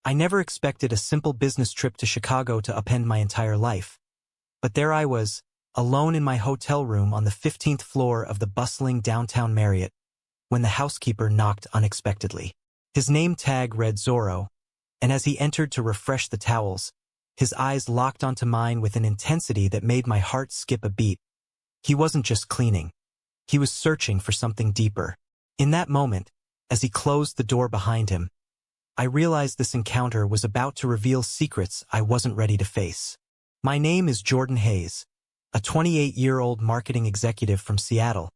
I never expected a simple business trip to Chicago to upend my entire life. But there I was, alone in my hotel room on the 15th floor of the bustling downtown Marriott, when the housekeeper knocked unexpectedly. His name tag read Zorro, and as he entered to refresh the towels, his eyes locked onto mine with an intensity that made my heart skip a beat. He wasn't just cleaning. He was searching for something deeper. In that moment, as he closed the door behind him, I realized this encounter was about to reveal secrets I wasn't ready to face. My name is Jordan Hayes, a 28-year-old marketing executive from Seattle,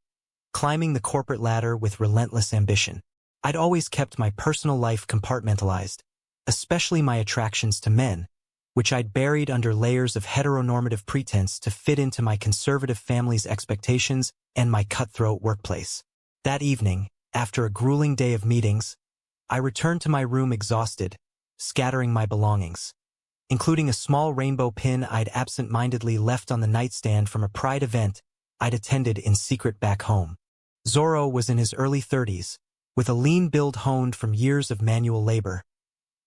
climbing the corporate ladder with relentless ambition. I'd always kept my personal life compartmentalized, especially my attractions to men, which I'd buried under layers of heteronormative pretense to fit into my conservative family's expectations and my cutthroat workplace. That evening, after a grueling day of meetings, I returned to my room exhausted, scattering my belongings, including a small rainbow pin I'd absent-mindedly left on the nightstand from a pride event I'd attended in secret back home. Zorro was in his early 30s, with a lean build honed from years of manual labor,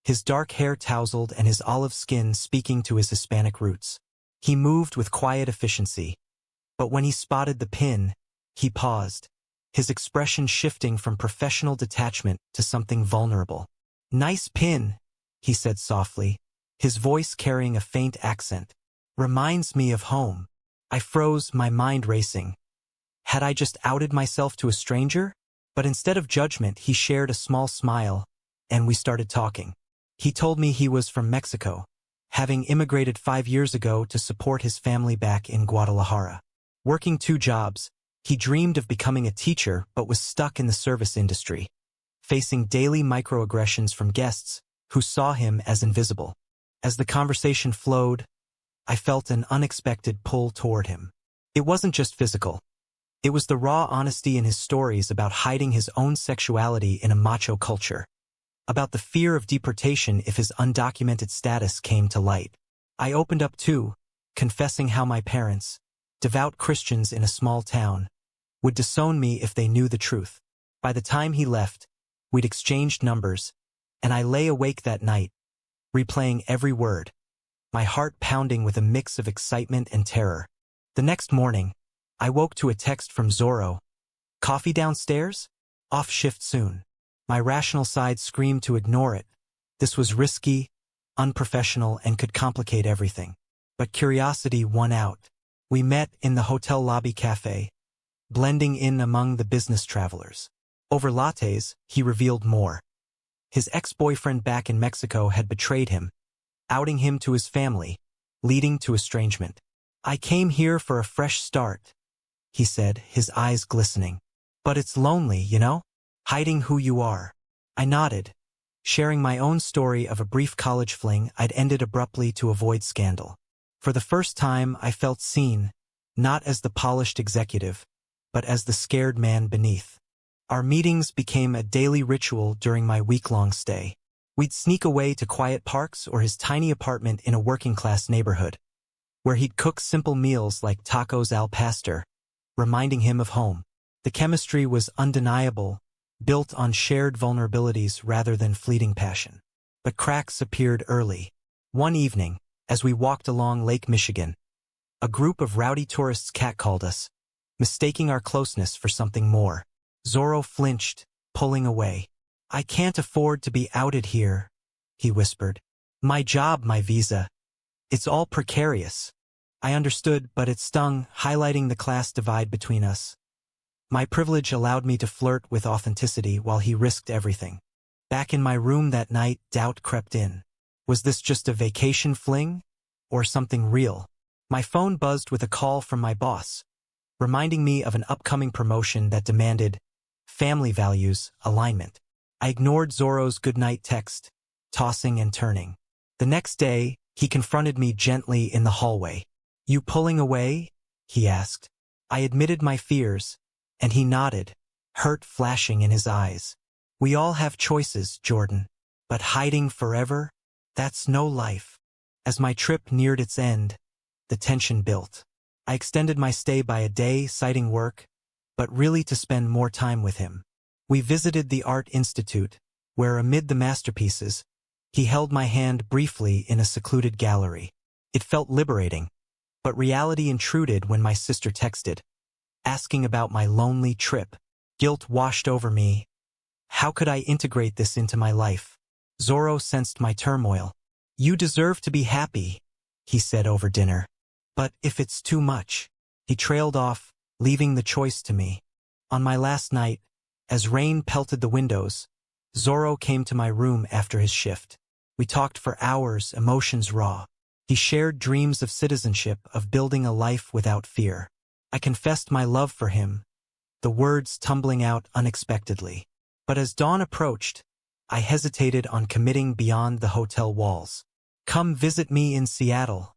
his dark hair tousled and his olive skin speaking to his Hispanic roots. He moved with quiet efficiency, but when he spotted the pin, he paused, his expression shifting from professional detachment to something vulnerable. "Nice pin," he said softly, his voice carrying a faint accent. "Reminds me of home." I froze, my mind racing. Had I just outed myself to a stranger? But instead of judgment, he shared a small smile, and we started talking. He told me he was from Mexico, having immigrated 5 years ago to support his family back in Guadalajara. Working 2 jobs, he dreamed of becoming a teacher but was stuck in the service industry, facing daily microaggressions from guests who saw him as invisible. As the conversation flowed, I felt an unexpected pull toward him. It wasn't just physical. It was the raw honesty in his stories about hiding his own sexuality in a macho culture, about the fear of deportation if his undocumented status came to light. I opened up too, confessing how my parents, devout Christians in a small town, would disown me if they knew the truth. By the time he left, we'd exchanged numbers, and I lay awake that night, replaying every word, my heart pounding with a mix of excitement and terror. The next morning, I woke to a text from Zorro. "Coffee downstairs? Off shift soon." My rational side screamed to ignore it. This was risky, unprofessional, and could complicate everything. But curiosity won out. We met in the hotel lobby cafe, blending in among the business travelers. Over lattes, he revealed more. His ex-boyfriend back in Mexico had betrayed him, outing him to his family, leading to estrangement. "I came here for a fresh start," he said, his eyes glistening. "But it's lonely, you know? Hiding who you are." I nodded, sharing my own story of a brief college fling I'd ended abruptly to avoid scandal. For the first time, I felt seen, not as the polished executive, but as the scared man beneath. Our meetings became a daily ritual during my week-long stay. We'd sneak away to quiet parks or his tiny apartment in a working-class neighborhood, where he'd cook simple meals like tacos al pastor, reminding him of home. The chemistry was undeniable, built on shared vulnerabilities rather than fleeting passion. But cracks appeared early. One evening, as we walked along Lake Michigan, a group of rowdy tourists catcalled us, mistaking our closeness for something more. Zorro flinched, pulling away. "I can't afford to be outed here," he whispered. "My job, my visa. It's all precarious." I understood, but it stung, highlighting the class divide between us. My privilege allowed me to flirt with authenticity while he risked everything. Back in my room that night, doubt crept in. Was this just a vacation fling? Or something real? My phone buzzed with a call from my boss, reminding me of an upcoming promotion that demanded family values alignment. I ignored Zorro's goodnight text, tossing and turning. The next day, he confronted me gently in the hallway. "You pulling away?" he asked. I admitted my fears, and he nodded, hurt flashing in his eyes. "We all have choices, Jordan. But hiding forever? That's no life." As my trip neared its end, the tension built. I extended my stay by a day, citing work, but really to spend more time with him. We visited the Art Institute, where amid the masterpieces, He held my hand briefly in a secluded gallery. It felt liberating, but reality intruded when my sister texted, asking about my lonely trip. Guilt washed over me. How could I integrate this into my life? Zorro sensed my turmoil. You deserve to be happy, he said over dinner. But if it's too much, he trailed off, leaving the choice to me. On my last night, as rain pelted the windows, Zorro came to my room after his shift. We talked for hours, emotions raw. He shared dreams of citizenship, of building a life without fear. I confessed my love for him, the words tumbling out unexpectedly. But as dawn approached, I hesitated on committing beyond the hotel walls. Come visit me in Seattle,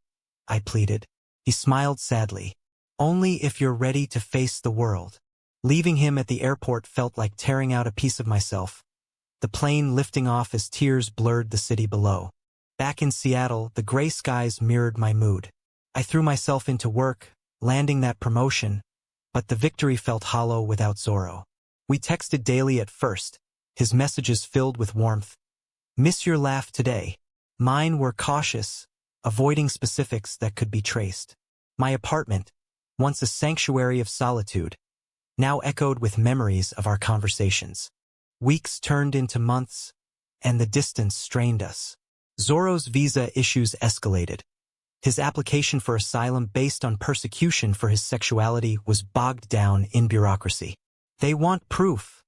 I pleaded. He smiled sadly. Only if you're ready to face the world. Leaving him at the airport felt like tearing out a piece of myself, the plane lifting off as tears blurred the city below. Back in Seattle, the gray skies mirrored my mood. I threw myself into work, landing that promotion, but the victory felt hollow without Zorro. We texted daily at first, his messages filled with warmth. Miss your laugh today. Mine were cautious, avoiding specifics that could be traced. My apartment, once a sanctuary of solitude, now echoed with memories of our conversations. Weeks turned into months, and the distance strained us. Zorro's visa issues escalated. His application for asylum based on persecution for his sexuality was bogged down in bureaucracy. They want proof,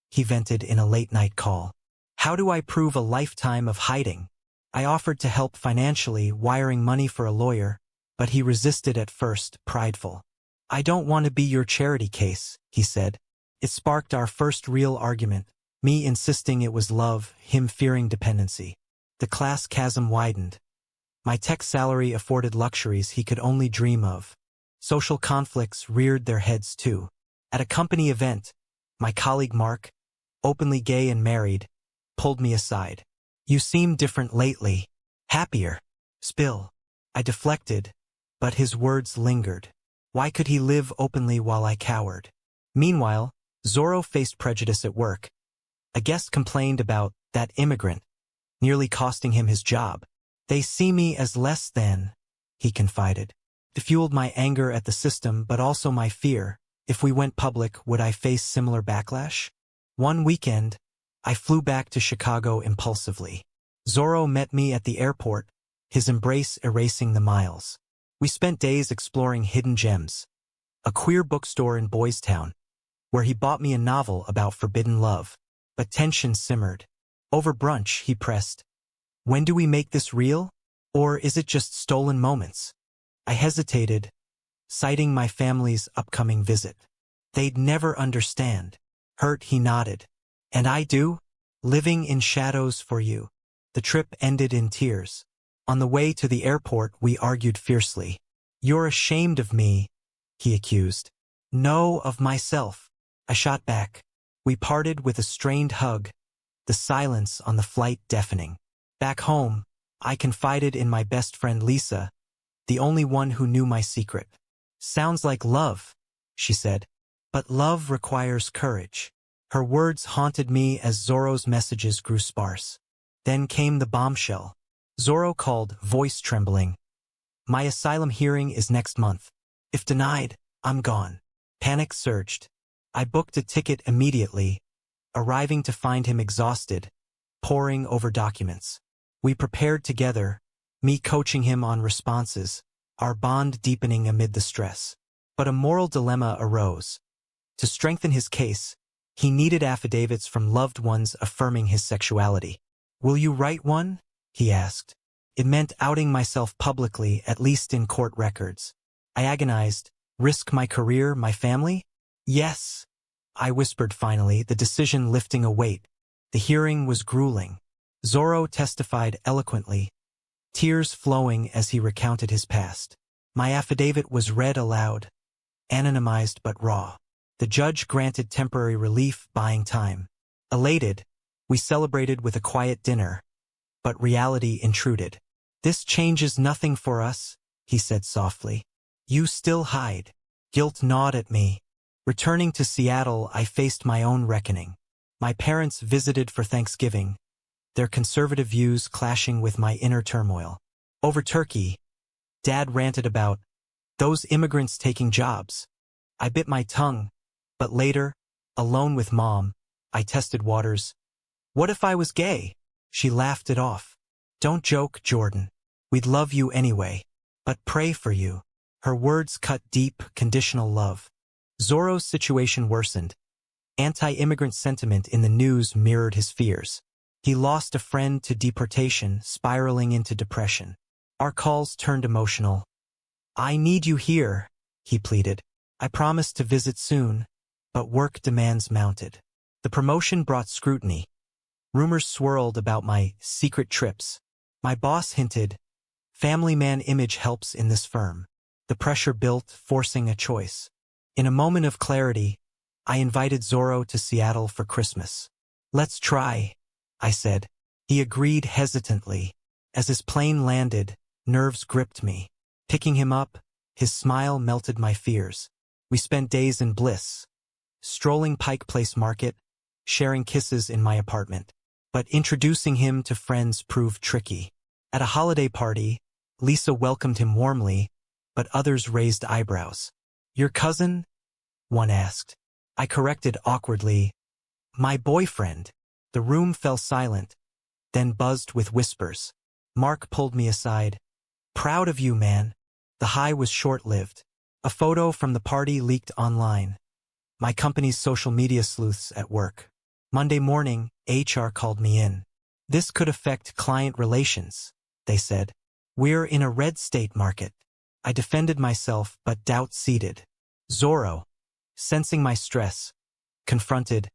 he vented in a late-night call. How do I prove a lifetime of hiding? I offered to help financially, wiring money for a lawyer, but he resisted at first, prideful. I don't want to be your charity case, he said. It sparked our first real argument, me insisting it was love, him fearing dependency. The class chasm widened. My tech salary afforded luxuries he could only dream of. Social conflicts reared their heads too. At a company event, my colleague Mark, openly gay and married, pulled me aside. You seem different lately. Happier. Spill. I deflected, but his words lingered. Why could he live openly while I cowered? Meanwhile, Zorro faced prejudice at work. A guest complained about that immigrant, nearly costing him his job. They see me as less than, he confided. It fueled my anger at the system, but also my fear. If we went public, would I face similar backlash? One weekend, I flew back to Chicago impulsively. Zorro met me at the airport, his embrace erasing the miles. We spent days exploring hidden gems. A queer bookstore in Boys Town, where he bought me a novel about forbidden love. But tension simmered. Over brunch, he pressed, when do we make this real? Or is it just stolen moments? I hesitated, citing my family's upcoming visit. They'd never understand. Hurt, he nodded. And I do? Living in shadows for you. The trip ended in tears. On the way to the airport, we argued fiercely. You're ashamed of me, he accused. No, of myself. I shot back. We parted with a strained hug, the silence on the flight deafening. Back home, I confided in my best friend Lisa, the only one who knew my secret. Sounds like love, she said. But love requires courage. Her words haunted me as Zorro's messages grew sparse. Then came the bombshell. Zorro called, voice trembling. My asylum hearing is next month. If denied, I'm gone. Panic surged. I booked a ticket immediately, arriving to find him exhausted, poring over documents. We prepared together, me coaching him on responses, our bond deepening amid the stress. But a moral dilemma arose. To strengthen his case, he needed affidavits from loved ones affirming his sexuality. Will you write one? He asked. It meant outing myself publicly, at least in court records. I agonized. Risk my career, my family? Yes, I whispered finally, the decision lifting a weight. The hearing was grueling. Zorro testified eloquently, tears flowing as he recounted his past. My affidavit was read aloud, anonymized but raw. The judge granted temporary relief, buying time. Elated, we celebrated with a quiet dinner, but reality intruded. This changes nothing for us, he said softly. You still hide. Guilt gnawed at me. Returning to Seattle, I faced my own reckoning. My parents visited for Thanksgiving, their conservative views clashing with my inner turmoil. Over Turkey, Dad ranted about those immigrants taking jobs. I bit my tongue, but later, alone with Mom, I tested waters. What if I was gay? She laughed it off. Don't joke, Jordan. We'd love you anyway. But pray for you. Her words cut deep, conditional love. Zorro's situation worsened. Anti-immigrant sentiment in the news mirrored his fears. He lost a friend to deportation, spiraling into depression. Our calls turned emotional. I need you here, he pleaded. I promised to visit soon, but work demands mounted. The promotion brought scrutiny. Rumors swirled about my secret trips. My boss hinted, family man image helps in this firm. The pressure built, forcing a choice. In a moment of clarity, I invited Zorro to Seattle for Christmas. Let's try, I said. He agreed hesitantly. As his plane landed, nerves gripped me. Picking him up, his smile melted my fears. We spent days in bliss, strolling Pike Place Market, sharing kisses in my apartment. But introducing him to friends proved tricky. At a holiday party, Lisa welcomed him warmly, but others raised eyebrows. Your cousin? One asked. I corrected awkwardly. My boyfriend. The room fell silent, then buzzed with whispers. Mark pulled me aside. Proud of you, man. The high was short-lived. A photo from the party leaked online. My company's social media sleuths at work. Monday morning, HR called me in. This could affect client relations, they said. We're in a red state market. I defended myself, but doubt seeded. Zorro, sensing my stress, confronted.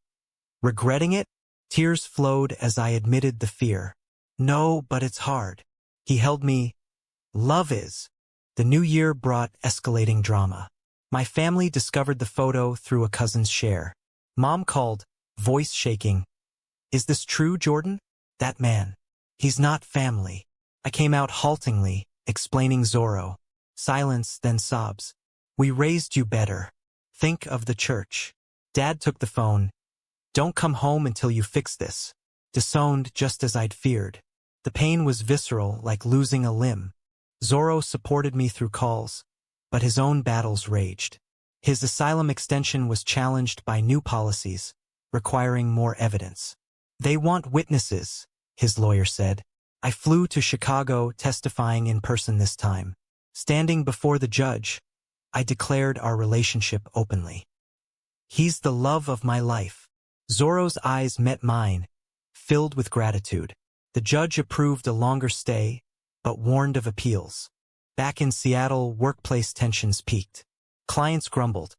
Regretting it? Tears flowed as I admitted the fear. No, but it's hard. He held me. Love is. The new year brought escalating drama. My family discovered the photo through a cousin's share. Mom called, voice shaking. Is this true, Jordan? That man. He's not family. I came out haltingly, explaining Zorro. Silence, then sobs. We raised you better. Think of the church. Dad took the phone. Don't come home until you fix this. Disowned just as I'd feared. The pain was visceral, like losing a limb. Zorro supported me through calls, but his own battles raged. His asylum extension was challenged by new policies, requiring more evidence. They want witnesses, his lawyer said. I flew to Chicago, testifying in person this time. Standing before the judge, I declared our relationship openly. He's the love of my life. Zorro's eyes met mine, filled with gratitude. The judge approved a longer stay, but warned of appeals. Back in Seattle, workplace tensions peaked. Clients grumbled.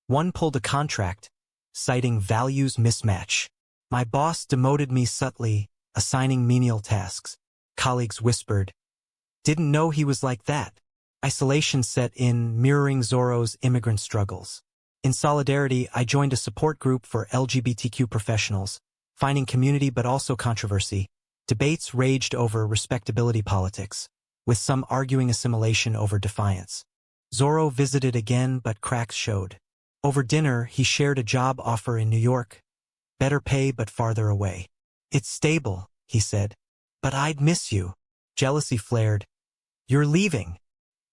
One pulled a contract, citing values mismatch. My boss demoted me subtly, assigning menial tasks. Colleagues whispered, didn't know he was like that. Isolation set in, mirroring Zorro's immigrant struggles. In solidarity, I joined a support group for LGBTQ professionals, finding community but also controversy. Debates raged over respectability politics, with some arguing assimilation over defiance. Zorro visited again, but cracks showed. Over dinner, he shared a job offer in New York. Better pay but farther away. It's stable, he said. But I'd miss you. Jealousy flared. You're leaving.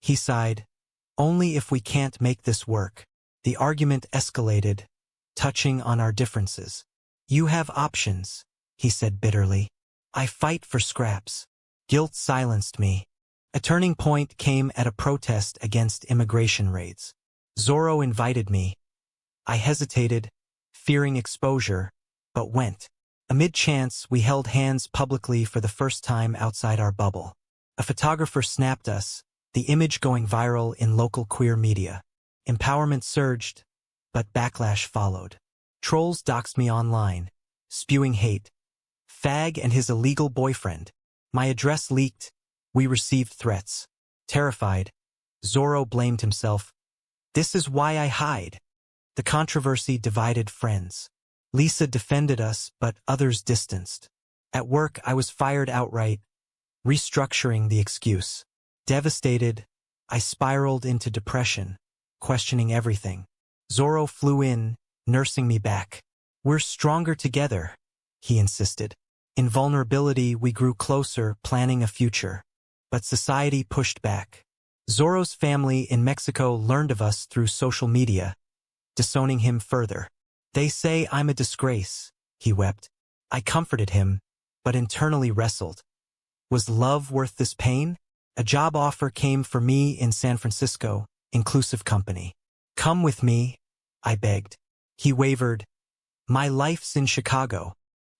He sighed. Only if we can't make this work. The argument escalated, touching on our differences. You have options, he said bitterly. I fight for scraps. Guilt silenced me. A turning point came at a protest against immigration raids. Zorro invited me. I hesitated, fearing exposure, but went. Amid chants, we held hands publicly for the first time outside our bubble. A photographer snapped us, the image going viral in local queer media. Empowerment surged, but backlash followed. Trolls doxed me online, spewing hate. Fag and his illegal boyfriend. My address leaked. We received threats. Terrified, Zorro blamed himself. This is why I hide. The controversy divided friends. Lisa defended us, but others distanced. At work, I was fired outright, restructuring the excuse. Devastated, I spiraled into depression, questioning everything. Zorro flew in, nursing me back. We're stronger together, he insisted. In vulnerability, we grew closer, planning a future. But society pushed back. Zorro's family in Mexico learned of us through social media, disowning him further. They say I'm a disgrace, he wept. I comforted him, but internally wrestled. Was love worth this pain? A job offer came for me in San Francisco, inclusive company. Come with me, I begged. He wavered. My life's in Chicago.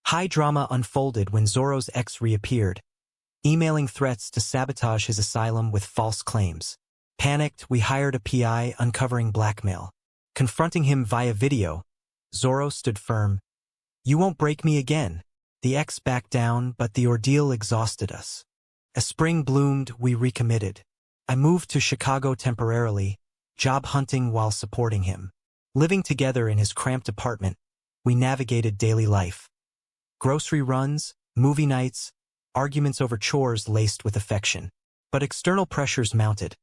High drama unfolded when Zorro's ex reappeared, emailing threats to sabotage his asylum with false claims. Panicked, we hired a PI uncovering blackmail. Confronting him via video, Zorro stood firm. You won't break me again. The ex backed down, but the ordeal exhausted us. As spring bloomed, we recommitted. I moved to Chicago temporarily, job hunting while supporting him. Living together in his cramped apartment, we navigated daily life. Grocery runs, movie nights, arguments over chores laced with affection. But external pressures mounted.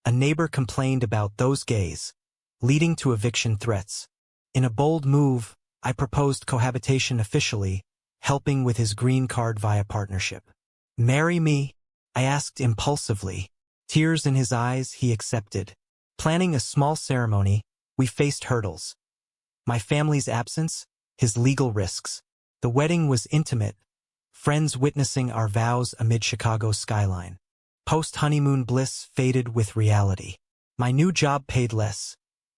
A neighbor complained about those gays, leading to eviction threats. In a bold move, I proposed cohabitation officially, helping with his green card via partnership. Marry me? I asked impulsively. Tears in his eyes, he accepted. Planning a small ceremony, we faced hurdles. My family's absence, his legal risks. The wedding was intimate, friends witnessing our vows amid Chicago's skyline. Post-honeymoon bliss faded with reality. My new job paid less.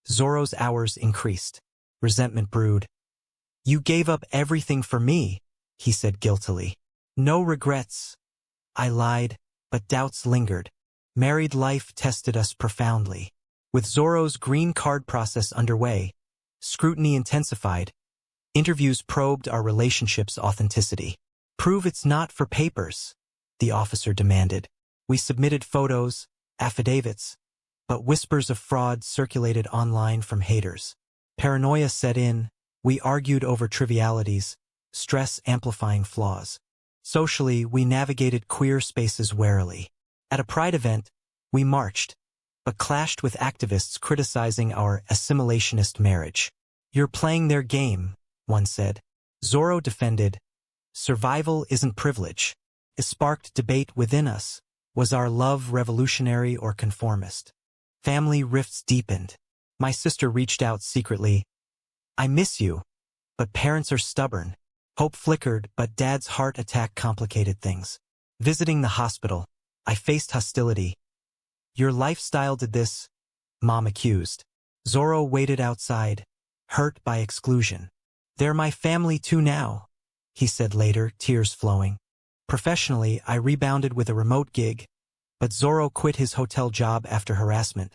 Zorro's hours increased. Resentment brewed. You gave up everything for me, he said guiltily. No regrets. I lied, but doubts lingered. Married life tested us profoundly. With Zorro's green card process underway, scrutiny intensified. Interviews probed our relationship's authenticity. Prove it's not for papers, the officer demanded. We submitted photos, affidavits, but whispers of fraud circulated online from haters. Paranoia set in, we argued over trivialities, stress amplifying flaws. Socially, we navigated queer spaces warily. At a pride event, we marched, but clashed with activists criticizing our assimilationist marriage. You're playing their game, one said. Zorro defended, survival isn't privilege. It sparked debate within us. Was our love revolutionary or conformist? Family rifts deepened. My sister reached out secretly. I miss you, but parents are stubborn. Hope flickered, but Dad's heart attack complicated things. Visiting the hospital, I faced hostility. Your lifestyle did this, Mom accused. Zorro waited outside, hurt by exclusion. They're my family too now, he said later, tears flowing. Professionally, I rebounded with a remote gig, but Zorro quit his hotel job after harassment,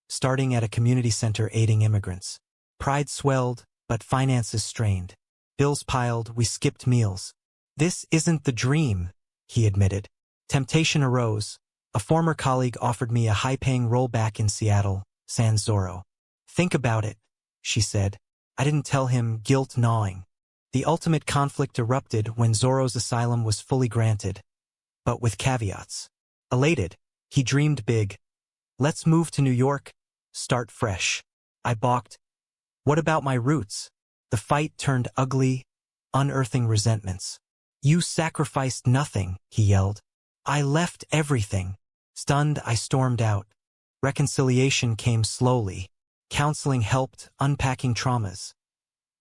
starting at a community center aiding immigrants. Pride swelled, but finances strained. Bills piled, we skipped meals. This isn't the dream, he admitted. Temptation arose. A former colleague offered me a high-paying role back in Seattle, sans Zorro. Think about it, she said. I didn't tell him, guilt gnawing. The ultimate conflict erupted when Zorro's asylum was fully granted, but with caveats. Elated, he dreamed big. Let's move to New York, start fresh. I balked. What about my roots? The fight turned ugly, unearthing resentments. You sacrificed nothing, he yelled. I left everything. Stunned, I stormed out. Reconciliation came slowly. Counseling helped, unpacking traumas.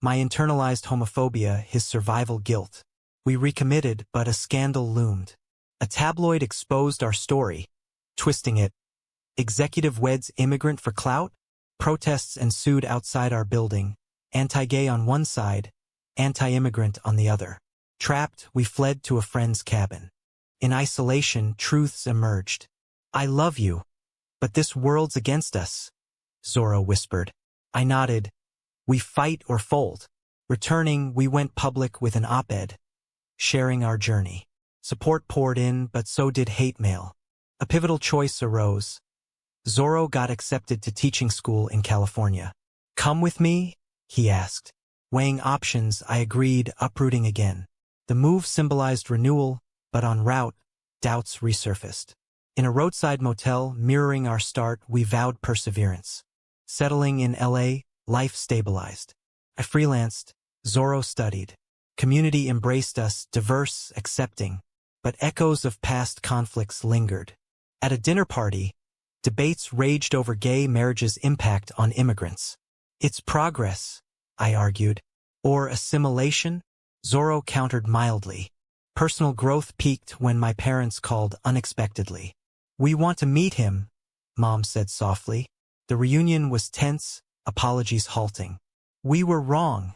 My internalized homophobia, his survival guilt. We recommitted, but a scandal loomed. A tabloid exposed our story, twisting it. Executive weds immigrant for clout? Protests ensued outside our building, anti-gay on one side, anti-immigrant on the other. Trapped, we fled to a friend's cabin. In isolation, truths emerged. I love you, but this world's against us, Zorro whispered. I nodded. We fight or fold. Returning, we went public with an op-ed, sharing our journey. Support poured in, but so did hate mail. A pivotal choice arose. Zorro got accepted to teaching school in California. Come with me? He asked. Weighing options, I agreed, uprooting again. The move symbolized renewal, but en route, doubts resurfaced. In a roadside motel mirroring our start, we vowed perseverance. Settling in LA, life stabilized. I freelanced, Zorro studied. Community embraced us, diverse, accepting, but echoes of past conflicts lingered. At a dinner party, debates raged over gay marriage's impact on immigrants. It's progress, I argued. Or assimilation? Zorro countered mildly. Personal growth peaked when my parents called unexpectedly. We want to meet him, Mom said softly. The reunion was tense, apologies halting. We were wrong,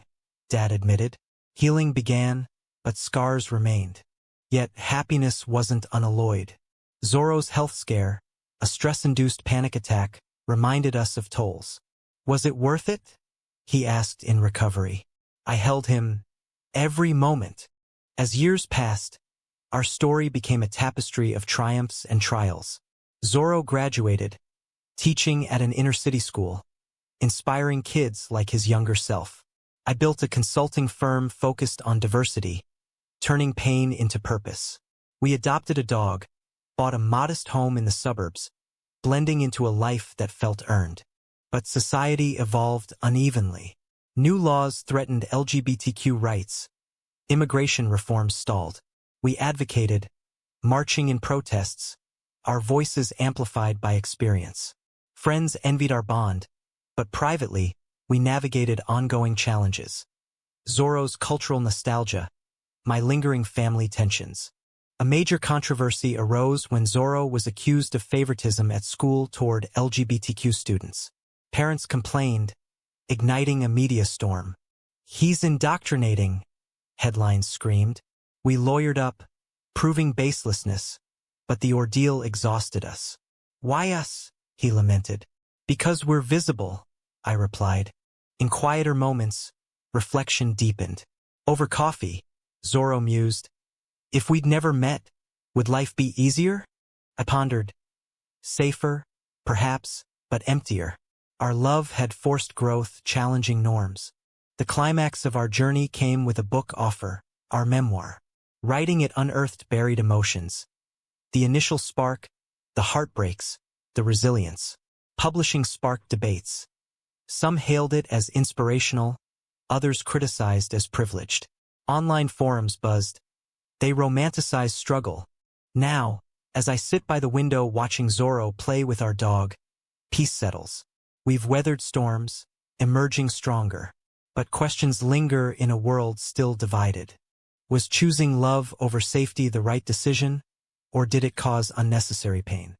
Dad admitted. Healing began, but scars remained. Yet happiness wasn't unalloyed. Zorro's health scare, a stress-induced panic attack, reminded us of tolls. Was it worth it? He asked in recovery. I held him every moment. As years passed, our story became a tapestry of triumphs and trials. Zorro graduated, teaching at an inner-city school, inspiring kids like his younger self. I built a consulting firm focused on diversity, turning pain into purpose. We adopted a dog, bought a modest home in the suburbs, blending into a life that felt earned. But society evolved unevenly. New laws threatened LGBTQ rights. Immigration reforms stalled. We advocated, marching in protests, our voices amplified by experience. Friends envied our bond, but privately, we navigated ongoing challenges. Zorro's cultural nostalgia, my lingering family tensions. A major controversy arose when Zorro was accused of favoritism at school toward LGBTQ students. Parents complained, igniting a media storm. He's indoctrinating, headlines screamed. We lawyered up, proving baselessness, but the ordeal exhausted us. Why us? He lamented. Because we're visible, I replied. In quieter moments, reflection deepened. Over coffee, Zorro mused. If we'd never met, would life be easier? I pondered. Safer, perhaps, but emptier. Our love had forced growth, challenging norms. The climax of our journey came with a book offer, our memoir. Writing it unearthed buried emotions. The initial spark, the heartbreaks, the resilience. Publishing sparked debates. Some hailed it as inspirational, others criticized as privileged. Online forums buzzed. They romanticized struggle. Now, as I sit by the window watching Zorro play with our dog, peace settles. We've weathered storms, emerging stronger. But questions linger in a world still divided. Was choosing love over safety the right decision, or did it cause unnecessary pain?